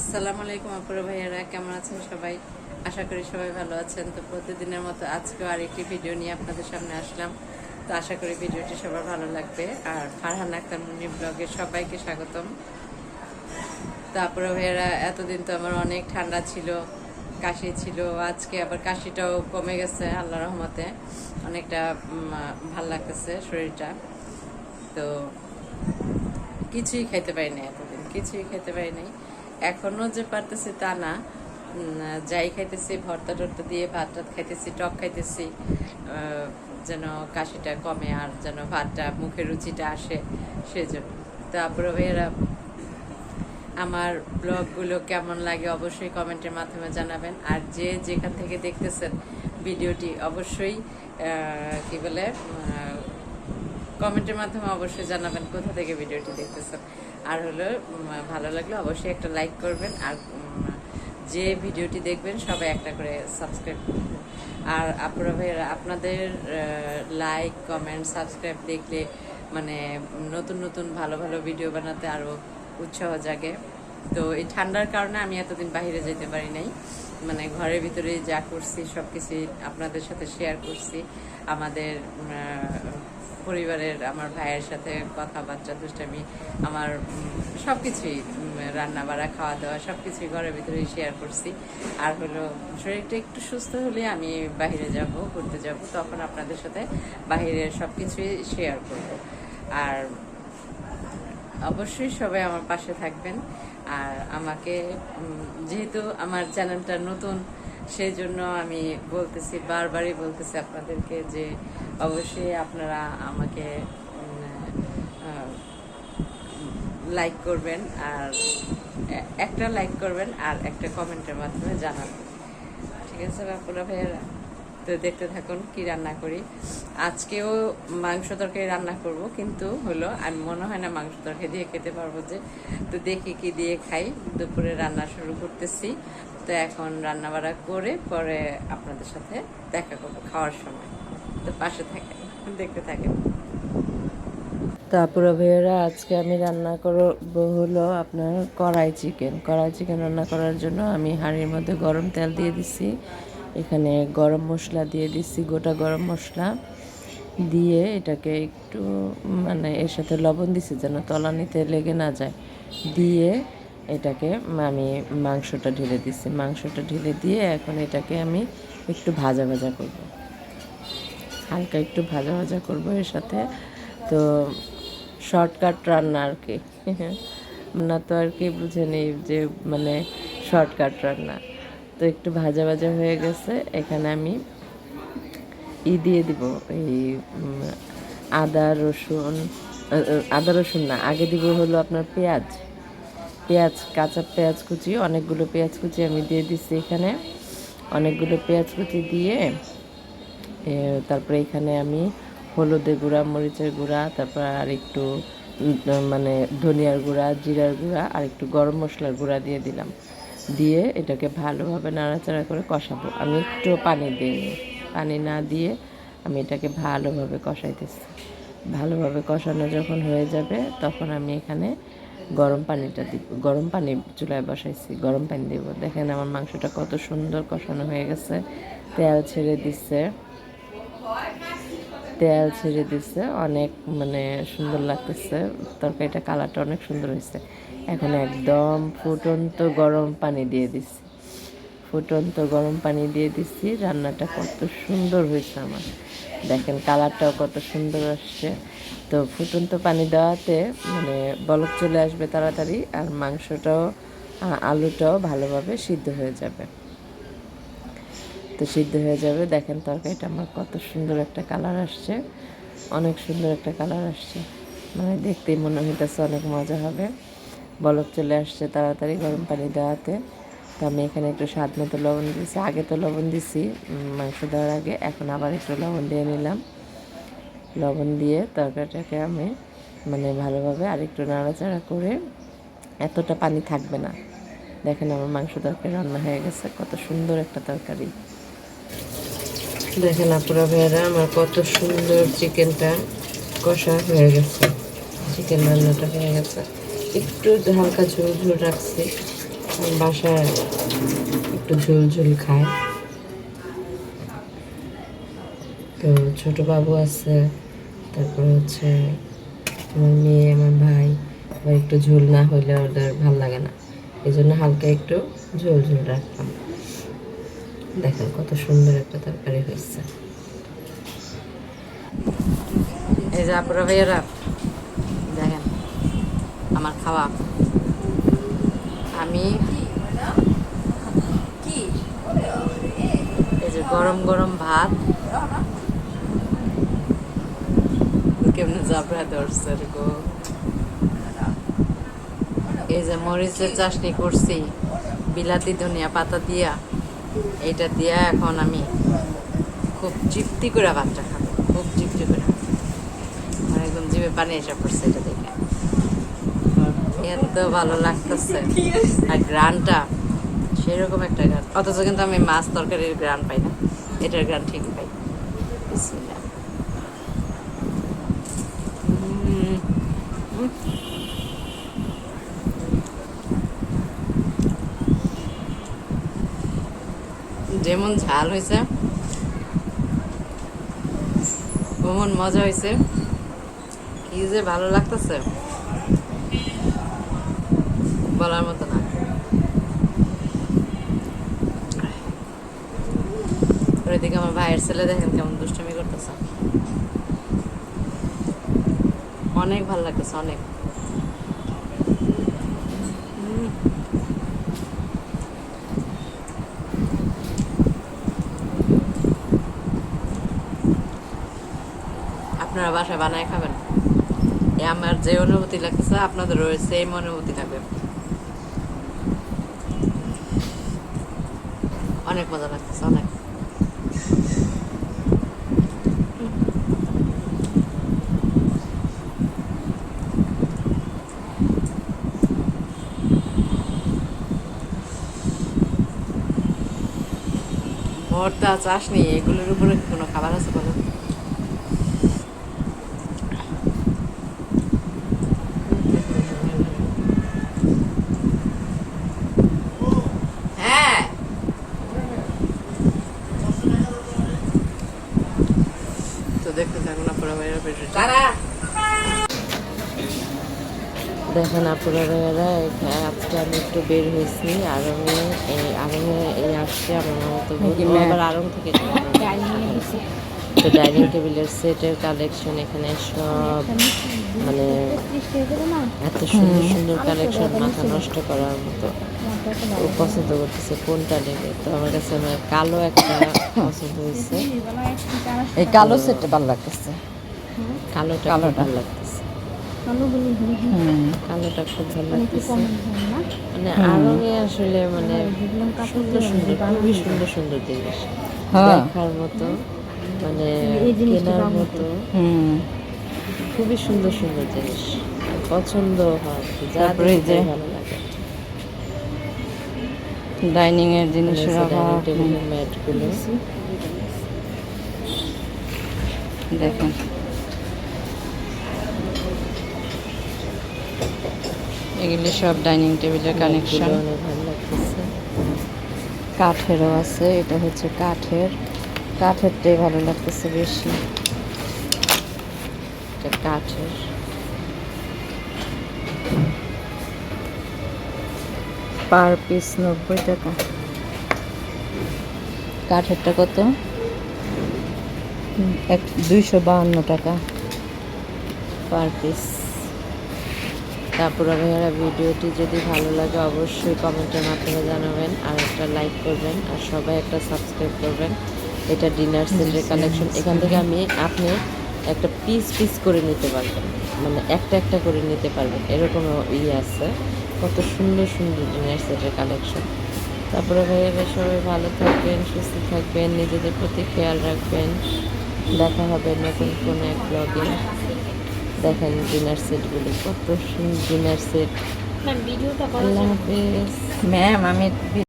আসসালামু আলাইকুম আপুরা ভাইয়ারা, কেমন আছেন সবাই? আশা করি সবাই ভালো আছেন। তো প্রতিদিনের মতো আজকেও আরেকটি ভিডিও নিয়ে আপনাদের সামনে আসলাম। তো আশা করি ভিডিওটি সবার ভালো লাগবে। আর ফারহান আক্তার মুন্নি ব্লগে সবাইকে স্বাগতম। তো আপুরা ভাইয়ারা, এতদিন তো আমার অনেক ঠান্ডা ছিল, কাশি ছিল। আজকে আবার কাশিটাও কমে গেছে আল্লাহ রহমতে, অনেকটা ভাল লাগতেছে শরীরটা। তো কিছুই খাইতে পারি নাই, এতদিন কিছুই খাইতে পারি নাই। এখনো যে পারতেছি তা না, যাই খাইতেছি ভর্তা টর্তা দিয়ে ভাত টাত খাইতেছি, টক খাইতেছি, যেন কাশিটা কমে আর যেন ভাতটা মুখের রুচিটা আসে সেজন্য। তো আপুরা ভাইয়েরা, আমার ব্লগগুলো কেমন লাগে অবশ্যই কমেন্টের মাধ্যমে জানাবেন। আর যে যেখান থেকে দেখতেছেন ভিডিওটি অবশ্যই কি বলে কমেন্টের মাধ্যমে অবশ্যই জানাবেন কোথা থেকে ভিডিওটি দেখতেছেন। আর হলো ভালো লাগলে অবশ্যই একটা লাইক করবেন। আর যে ভিডিওটি দেখবেন সবাই একটা করে সাবস্ক্রাইব করবেন। আর আপনারা ভাইয়েরা, আপনাদের লাইক কমেন্ট সাবস্ক্রাইব দেখলে মানে নতুন নতুন ভালো ভালো ভিডিও বানাতে আরও উৎসাহ জাগে। তো এই ঠান্ডার কারণে আমি এতদিন বাইরে যেতে পারি নাই, মানে ঘরের ভিতরে যা করছি সব কিছুই আপনাদের সাথে শেয়ার করছি। আমাদের পরিবারের আমার ভাইয়ের সাথে কথাবার্তা দুষ্টামি, আমার সব কিছুই রান্না বাড়া খাওয়া দাওয়া সব কিছুই ঘরের ভিতরেই শেয়ার করছি। আর হলো শরীরটা একটু সুস্থ হলে আমি বাইরে যাব, ঘুরতে যাব, তখন আপনাদের সাথে বাইরের সব কিছুই শেয়ার করব। আর অবশ্যই সবাই আমার পাশে থাকবেন। আর আমাকে যেহেতু আমার চ্যানেলটা নতুন, সেই জন্য আমি বলতেছি, বারবারই বলতেছি আপনাদেরকে যে অবশ্যই আপনারা আমাকে লাইক করবেন। আর একটা লাইক করবেন আর একটা কমেন্টের মাধ্যমে জানাবেন, ঠিক আছে বাপুরা ভাইয়েরা? তো দেখতে থাকুন কি রান্না করি। আজকেও মাংস তরকারি রান্না করব, কিন্তু হলো আমি মনে হয় না মাংস তরকারি দিয়ে খেতে পারবো যে। তো দেখি কি দিয়ে খাই। দুপুরে রান্না শুরু করতেছি। তো এখন রান্না বাড়া করে পরে আপনাদের সাথে দেখা করবো খাওয়ার সময়। তো পাশে থাকেন, দেখতে থাকেন। তারপরে ভাইয়েরা, আজকে আমি রান্না করবো হলো আপনার কড়াই চিকেন রান্না করার জন্য আমি হাঁড়ির মধ্যে গরম তেল দিয়ে দিছি। এখানে গরম মশলা দিয়ে দিচ্ছি, গোটা গরম মশলা দিয়ে এটাকে একটু মানে এর সাথে লবণ দিছি যেন তলানিতে লেগে না যায়, দিয়ে এটাকে আমি মাংসটা ঢেলে দিচ্ছি। মাংসটা ঢেলে দিয়ে এখন এটাকে আমি একটু ভাজা ভাজা করব, হালকা একটু ভাজা ভাজা করব এর সাথে। তো শর্টকাট রান্না আর কি, না তো আর কি বুঝে নেই যে মানে শর্টকাট রান্না। তো একটু ভাজা ভাজা হয়ে গেছে, এখানে আমি দিয়ে দিব এই আদা রসুন না, আগে দিব হলো আপনার পেঁয়াজ, কাঁচা পেঁয়াজ কুচি, অনেকগুলো পেঁয়াজ কুচি আমি দিয়ে দিচ্ছি এখানে। অনেকগুলো পেঁয়াজ কুচি দিয়ে তারপরে এখানে আমি হলুদের গুঁড়া, মরিচের গুঁড়া, তারপর আর একটু মানে ধনিয়ার গুঁড়া, জিরার গুঁড়া আর একটু গরম মশলার গুঁড়া দিয়ে দিলাম। দিয়ে এটাকে ভালোভাবে নাড়াচাড়া করে কষাবো। আমি একটু পানি না দিয়ে আমি এটাকে ভালোভাবে কষাইতেছি। ভালোভাবে কষানো যখন হয়ে যাবে তখন আমি এখানে গরম পানিটা দিব। গরম পানি চুলায় বসাইছি, গরম পানি দেব। দেখেন আমার মাংসটা কত সুন্দর কষানো হয়ে গেছে, তেল ছেড়ে দিচ্ছে, অনেক মানে সুন্দর লাগতেছে। তরকারিটা কালারটা অনেক সুন্দর হয়েছে। এখন একদম ফুটন্ত গরম পানি দিয়ে দিচ্ছি। রান্নাটা কত সুন্দর হয়েছে আমার, দেখেন কালারটাও কত সুন্দর আসছে। তো ফুটন্ত পানি দেওয়াতে মানে বলক চলে আসবে তাড়াতাড়ি, আর মাংসটাও আলুটাও ভালোভাবে সিদ্ধ হয়ে যাবে। দেখেন তরকারিটা আমার কত সুন্দর একটা কালার আসছে, অনেক সুন্দর একটা কালার আসছে, মানে দেখতেই মনে হইতেছে অনেক মজা হবে। বলক চলে আসছে তাড়াতাড়ি গরম পানি দেওয়াতে। তো আমি এখানে একটু স্বাদ মতো লবণ দিয়েছি, আগে তো লবণ দিছি মাংস দেওয়ার আগে, এখন আবার একটু লবণ দিয়ে নিলাম। লবণ দিয়ে তরকারিটাকে আমি মানে ভালোভাবে আরেকটু নাড়াচাড়া করে, এতটা পানি থাকবে না। দেখেন আমার মাংস তরকারি রান্না হয়ে গেছে, কত সুন্দর একটা তরকারি। দেখেন আপুরা ভাইয়েরা, আমার কত সুন্দর চিকেনটা কষা হয়ে গেছে, চিকেন রান্নাটা হয়ে গেছে। একটু হালকা ঝোল রাখছি, বাসায় একটু ঝোল ঝোল খায়, তো ছোট বাবু আছে, তারপর হচ্ছে আমার মেয়ে, আমার ভাই, আবার একটু ঝোল না হইলে ওদের ভাল লাগে না, এই জন্য হালকা একটু ঝোল ঝোল রাখলাম। দেখেন কত সুন্দর একটা তরকারি হয়েছে। এই যে আপুরা ভাইয়েরা দেখেন আমার খাওয়া, আমি এই যে গরম গরম ভাত, কেমনে জাবরা ধরছে গো, এই যে মরিচের চাটনি করছি বিলাতি ধনিয়া পাতা দিয়া, এইটা দিয়া এখন আমি খুব তৃপ্তি করে ভাতটা খাবো, খুব তৃপ্তি করে, মানে একদম জিভে পানি এসে পড়ছে এটা দেখে, এত ভালো লাগতেছে। আর গ্রানটা সেরকম একটা গ্রান, অথচ কিন্তু আমি মাছ তরকারির গ্রান পাই না, এটার গ্রান ঠিকই পাই। বিসমিল্লাহ। যেমন ঝাল হয়েছে ওমন মজা হয়েছে, কি যে ভালো লাগতেছে বলার মতো না। ওইদিকে আমার ভাইয়ের ছেলে দেখেন কেমন দুষ্টুমি করতেছে, অনেক ভালো লাগতেছে অনেক। আপনারা বাসায় বানায় খাবেন, আমার যে অনুভূতি লাগতেছে আপনাদেরও সেম অনুভূতি লাগবে, অনেক মজা লাগতেছে অনেক। ভর্তা চাশনি এগুলোর উপরে কোনো খাবার আছে বলো? হ্যাঁ তো দেখতে থাকুন আপনারা ভাইয়েরা, দেখেন আপনারা ভাইয়েরা, আজকে আমি একটু বের হয়েছি আরঙে, এই আসছে আমার মতো আবার আরং থেকে, তো ডাইনিং টেবিলের সেটের কালেকশন এখানে সব, মানে এত সুন্দর সুন্দর কালেকশন, মাথা নষ্ট করার মতো। ও পছন্দ করতেছে কোনটা নেবে, তো আমার কাছে আমার কালো একটা পছন্দ হয়েছে, এই কালো সেটটা ভালো লাগতেছে, কালোটা ভালো লাগতেছে, কালোটা খুব ভালো লাগতেছে। মানে আরঙে আসলে মানে সুন্দর সুন্দর, খুবই সুন্দর সুন্দর জিনিস দেখার মতো, মানে কেনার মতো, খুবই সুন্দর সুন্দর জিনিস, পছন্দ হয়, তারপরে যে ভালো লাগে। ডাইনিং এর জিনিসের ডাইনিং টেবিলের ম্যাটগুলো দেখেন, এগুলি সব ডাইনিং টেবিলের কানেকশন, অনেক ভালো লাগতেছে। কাঠেরও আছে, এটা হচ্ছে কাঠেরটাই ভালো লাগতেছে বেশি, এটা কাঠের। পার পিস 90 টাকা, কাঠেরটা কত? 252 টাকা পার পিস। তারপরে ভাইয়ারা ভিডিওটি যদি ভালো লাগে অবশ্যই কমেন্টের মাধ্যমে জানাবেন, আর একটা লাইক করবেন, আর সবাই একটা সাবস্ক্রাইব করবেন। এটা ডিনার সেটের কালেকশন, এখান থেকে আপনি একটা পিস করে নিতে পারবেন, মানে একটা একটা করে নিতে পারবেন, এরকম আছে। কত সুন্দর সুন্দর ডিনার সেটের কালেকশন। তারপরে ভাইয়ারা সবাই ভালো থাকবেন, সুস্থ থাকবেন, নিজেদের প্রতি খেয়াল রাখবেন। দেখা হবে নতুন কোনো এক ব্লগে। দেখেন ডিনার সেটগুলো, কত সুন্দর ডিনার সেট। আল্লাহ হাফেজ ম্যাম, আমি